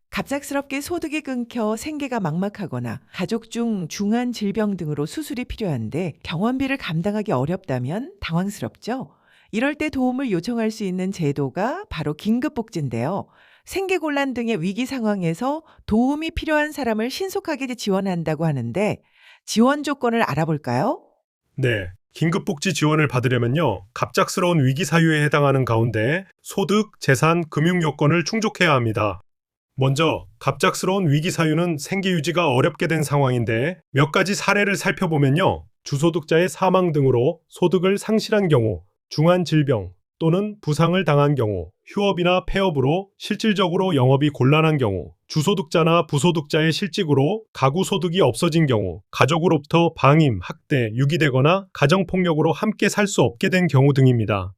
갑작스럽게 소득이 끊겨 생계가 막막하거나 가족 중 중한 질병 등으로 수술이 필요한데 병원비를 감당하기 어렵다면 당황스럽죠? 이럴 때 도움을 요청할 수 있는 제도가 바로 긴급복지인데요. 생계곤란 등의 위기 상황에서 도움이 필요한 사람을 신속하게 지원한다고 하는데 지원 조건을 알아볼까요? 네. 긴급복지 지원을 받으려면요, 갑작스러운 위기 사유에 해당하는 가운데 소득, 재산, 금융 요건을 충족해야 합니다. 먼저 갑작스러운 위기 사유는 생계 유지가 어렵게 된 상황인데 몇 가지 사례를 살펴보면요, 주소득자의 사망 등으로 소득을 상실한 경우, 중한 질병 또는 부상을 당한 경우, 휴업이나 폐업으로 실질적으로 영업이 곤란한 경우, 주소득자나 부소득자의 실직으로 가구 소득이 없어진 경우, 가족으로부터 방임, 학대, 유기되거나 가정폭력으로 함께 살 수 없게 된 경우 등입니다.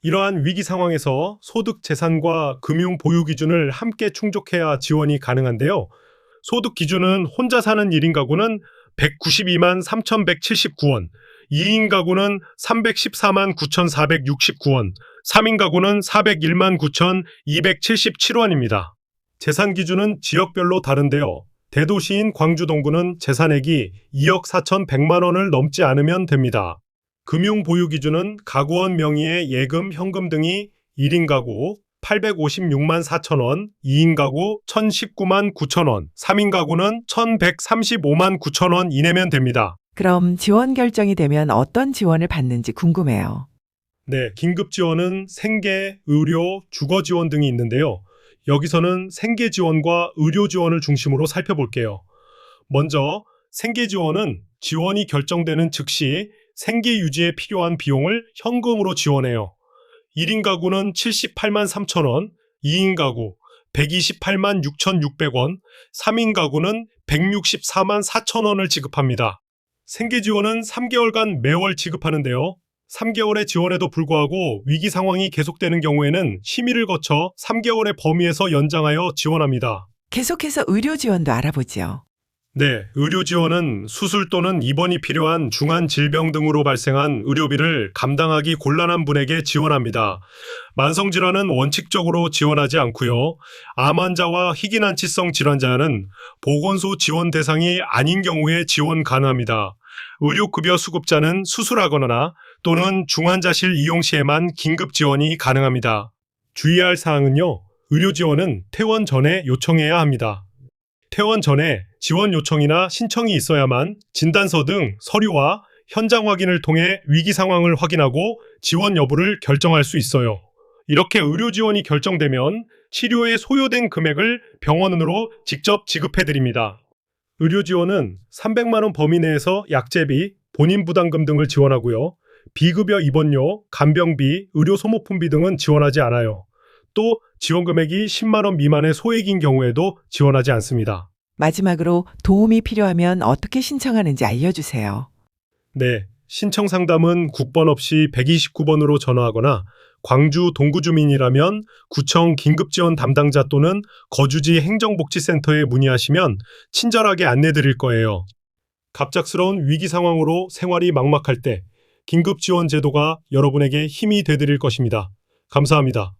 이러한 위기 상황에서 소득, 재산과 금융 보유 기준을 함께 충족해야 지원이 가능한데요. 소득 기준은 혼자 사는 1인 가구는 192만 3,179원, 2인 가구는 314만 9,469원, 3인 가구는 401만 9,277원입니다. 재산 기준은 지역별로 다른데요. 대도시인 광주 동구는 재산액이 2억 4,100만 원을 넘지 않으면 됩니다. 금융 보유 기준은 가구원 명의의 예금, 현금 등이 1인 가구 856만 4천 원, 2인 가구 1,019만 9천 원, 3인 가구는 1,135만 9천 원 이내면 됩니다. 그럼 지원 결정이 되면 어떤 지원을 받는지 궁금해요. 네, 긴급 지원은 생계, 의료, 주거 지원 등이 있는데요. 여기서는 생계 지원과 의료 지원을 중심으로 살펴볼게요. 먼저 생계 지원은 지원이 결정되는 즉시 생계 유지에 필요한 비용을 현금으로 지원해요. 1인 가구는 78만 3천 원, 2인 가구 128만 6,600원, 3인 가구는 164만 4천 원을 지급합니다. 생계 지원은 3개월간 매월 지급하는데요. 3개월의 지원에도 불구하고 위기 상황이 계속되는 경우에는 심의를 거쳐 3개월의 범위에서 연장하여 지원합니다. 계속해서 의료 지원도 알아보죠. 네, 의료 지원은 수술 또는 입원이 필요한 중한 질병 등으로 발생한 의료비를 감당하기 곤란한 분에게 지원합니다. 만성질환은 원칙적으로 지원하지 않고요. 암 환자와 희귀난치성 질환자는 보건소 지원 대상이 아닌 경우에 지원 가능합니다. 의료급여 수급자는 수술하거나 또는 중환자실 이용 시에만 긴급 지원이 가능합니다. 주의할 사항은요, 의료 지원은 퇴원 전에 요청해야 합니다. 퇴원 전에 지원 요청이나 신청이 있어야만 진단서 등 서류와 현장 확인을 통해 위기 상황을 확인하고 지원 여부를 결정할 수 있어요. 이렇게 의료 지원이 결정되면 치료에 소요된 금액을 병원으로 직접 지급해드립니다. 의료 지원은 300만 원 범위 내에서 약제비, 본인 부담금 등을 지원하고요. 비급여 입원료, 간병비, 의료 소모품비 등은 지원하지 않아요. 또 지원 금액이 10만 원 미만의 소액인 경우에도 지원하지 않습니다. 마지막으로 도움이 필요하면 어떻게 신청하는지 알려주세요. 네, 신청 상담은 국번 없이 129번으로 전화하거나 광주 동구 주민이라면 구청 긴급지원 담당자 또는 거주지 행정복지센터에 문의하시면 친절하게 안내드릴 거예요. 갑작스러운 위기 상황으로 생활이 막막할 때 긴급지원 제도가 여러분에게 힘이 되드릴 것입니다. 감사합니다.